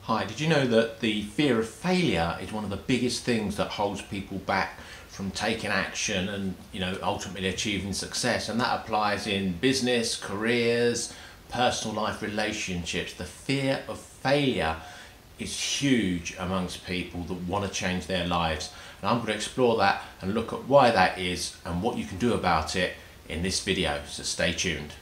Hi, did you know that the fear of failure is one of the biggest things that holds people back from taking action and, ultimately achieving success? And that applies in business, careers, personal life, relationships. The fear of failure is huge amongst people that want to change their lives. And I'm going to explore that and look at why that is and what you can do about it in this video. So stay tuned.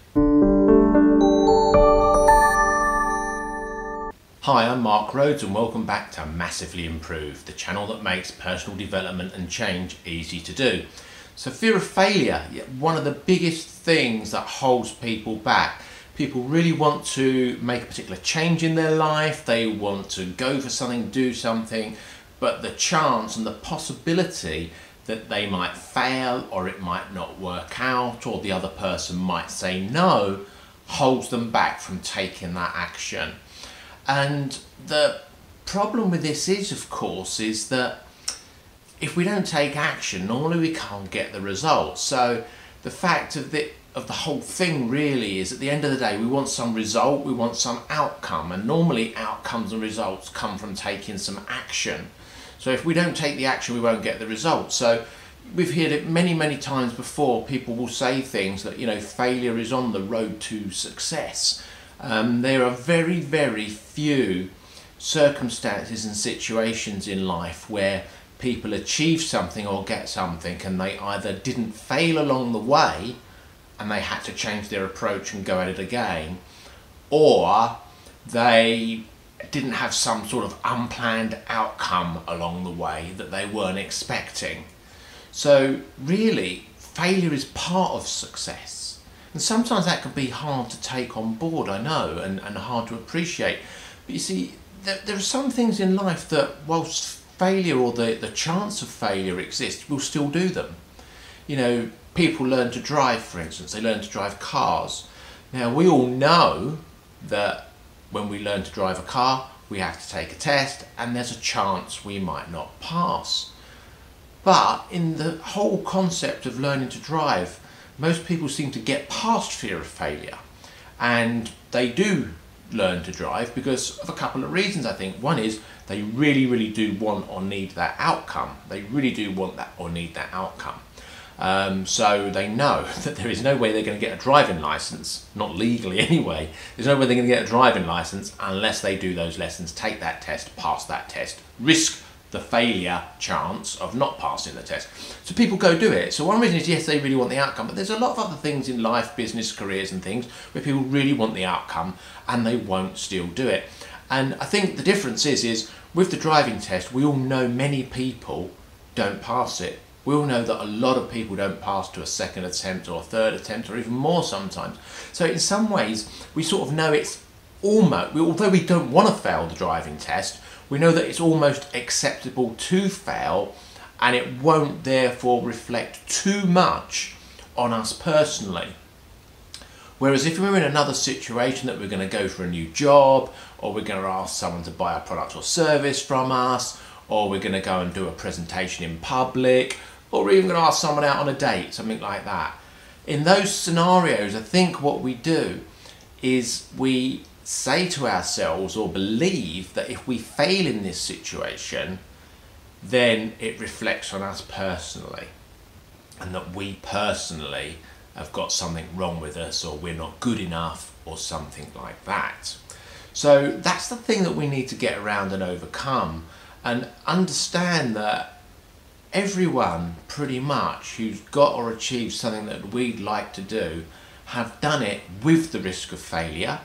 Hi, I'm Mark Rhodes and welcome back to Massively Improved, the channel that makes personal development and change easy to do. So fear of failure, one of the biggest things that holds people back. People really want to make a particular change in their life, they want to go for something, do something, but the chance and the possibility that they might fail or it might not work out or the other person might say no holds them back from taking that action. And the problem with this is, of course, is that if we don't take action, normally we can't get the results. So the fact of the whole thing really is, at the end of the day, we want some result, we want some outcome, and normally outcomes and results come from taking some action. So if we don't take the action, we won't get the result. So we've heard it many times before. People will say things that, failure is on the road to success. There are very few circumstances and situations in life where people achieve something or get something and they either didn't fail along the way and they had to change their approach and go at it again, or they didn't have some sort of unplanned outcome along the way that they weren't expecting. So really, failure is part of success. And sometimes that can be hard to take on board, I know, and hard to appreciate. But you see, there are some things in life that, whilst failure or the chance of failure exists, we'll still do them. People learn to drive, for instance. They learn to drive cars. Now, we all know that when we learn to drive a car, we have to take a test, and there's a chance we might not pass. But in the whole concept of learning to drive, most people seem to get past fear of failure, and they do learn to drive because of a couple of reasons, I think. One is they really do want or need that outcome. They really do want that or need that outcome. So they know that there is no way they're going to get a driving license, not legally anyway. There's no way they're going to get a driving license unless they do those lessons, take that test, pass that test, risk the failure chance of not passing the test. So people go do it. So one reason is, yes, they really want the outcome, but there's a lot of other things in life, business, careers and things, where people really want the outcome and they won't still do it. And I think the difference is with the driving test, we all know many people don't pass it. We all know that a lot of people don't pass to a second attempt or a third attempt or even more sometimes. So in some ways, we sort of know it's almost, although we don't want to fail the driving test, we know that it's almost acceptable to fail, and it won't therefore reflect too much on us personally. Whereas if we're in another situation that we're going to go for a new job, or we're going to ask someone to buy a product or service from us, or we're going to go and do a presentation in public, or we're even going to ask someone out on a date, something like that. In those scenarios, I think what we do is we say to ourselves or believe that if we fail in this situation, then it reflects on us personally, and that we personally have got something wrong with us, or we're not good enough, or something like that. So that's the thing that we need to get around and overcome, and understand that everyone pretty much who's got or achieved something that we'd like to do have done it with the risk of failure.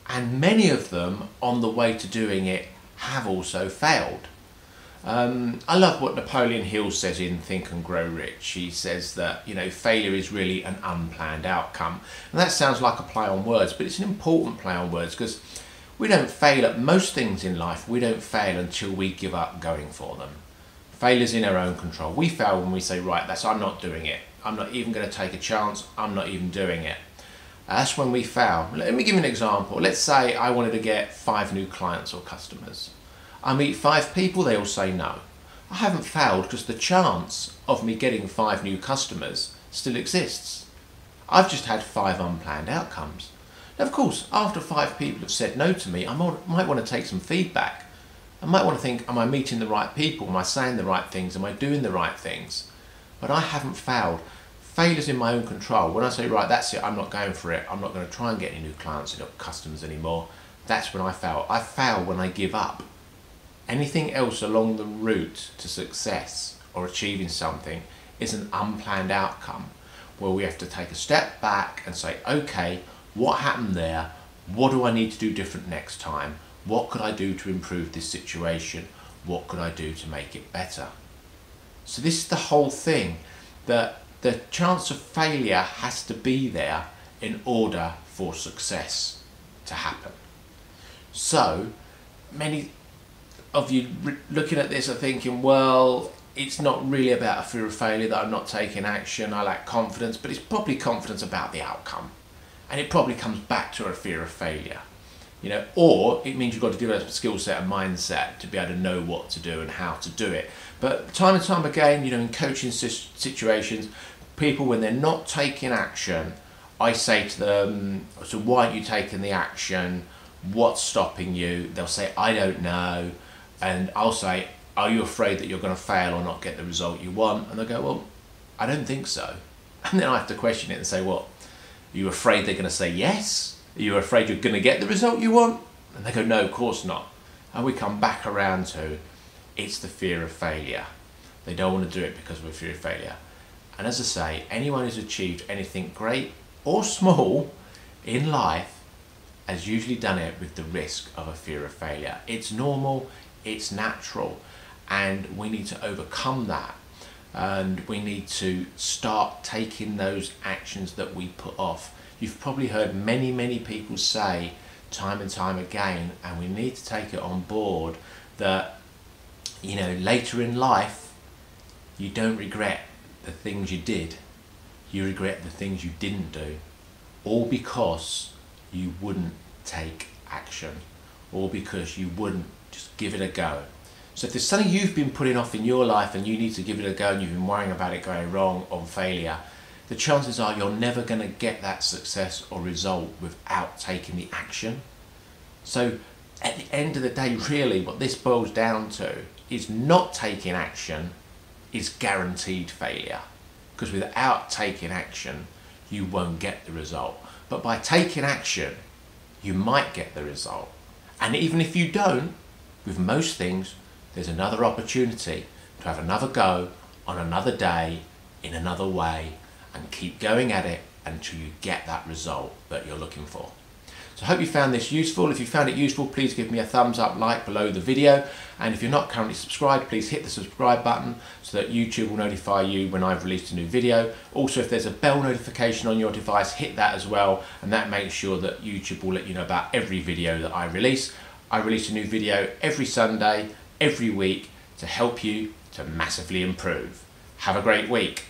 And many of them on the way to doing it have also failed. I love what Napoleon Hill says in Think and Grow Rich. He says that, failure is really an unplanned outcome. And that sounds like a play on words, but it's an important play on words, because we don't fail at most things in life. We don't fail until we give up going for them. Failure's in our own control. We fail when we say, right, I'm not doing it. I'm not even going to take a chance. I'm not even doing it. That's when we fail. Let me give you an example. Let's say I wanted to get 5 new clients or customers. I meet 5 people, they all say no. I haven't failed because the chance of me getting 5 new customers still exists. I've just had 5 unplanned outcomes. Now, of course, after 5 people have said no to me, I might want to take some feedback. I might want to think, am I meeting the right people? Am I saying the right things? Am I doing the right things? But I haven't failed. Failure's in my own control. When I say, right, that's it, I'm not going for it, I'm not going to try and get any new clients and customers anymore, that's when I fail. I fail when I give up. Anything else along the route to success or achieving something is an unplanned outcome where we have to take a step back and say, okay, what happened there? What do I need to do different next time? What could I do to improve this situation? What could I do to make it better? So this is the whole thing, that the chance of failure has to be there in order for success to happen. So many of you looking at this are thinking, well, it's not really about a fear of failure that I'm not taking action, I lack confidence, but it's probably confidence about the outcome. And it probably comes back to a fear of failure. Or it means you've got to develop a skill set and mindset to be able to know what to do and how to do it. But time and time again, in coaching situations, people, when they're not taking action, I say to them, so why aren't you taking the action? What's stopping you? They'll say, I don't know. And I'll say, are you afraid that you're going to fail or not get the result you want? And they'll go, well, I don't think so. And then I have to question it and say, what? Are you afraid they're going to say yes? Are you afraid you're going to get the result you want? And they go, no, of course not. And we come back around to, it's the fear of failure. They don't want to do it because of a fear of failure. And as I say, anyone who's achieved anything great or small in life has usually done it with the risk of a fear of failure. It's normal, it's natural, and we need to overcome that. And we need to start taking those actions that we put off. You've probably heard many people say time and time again, and we need to take it on board, that later in life you don't regret the things you did, you regret the things you didn't do, all because you wouldn't take action, or because you wouldn't just give it a go. So if there's something you've been putting off in your life and you need to give it a go and you've been worrying about it going wrong or failure, the chances are you're never going to get that success or result without taking the action. So at the end of the day, really what this boils down to is not taking action is guaranteed failure, because without taking action you won't get the result. But by taking action you might get the result. And even if you don't, with most things, there's another opportunity to have another go on another day in another way, and keep going at it until you get that result that you're looking for. So I hope you found this useful. If you found it useful, please give me a thumbs up, like below the video. And if you're not currently subscribed, please hit the subscribe button so that YouTube will notify you when I've released a new video. Also, if there's a bell notification on your device, hit that as well. And that makes sure that YouTube will let you know about every video that I release. I release a new video every Sunday, every week, to help you to massively improve. Have a great week.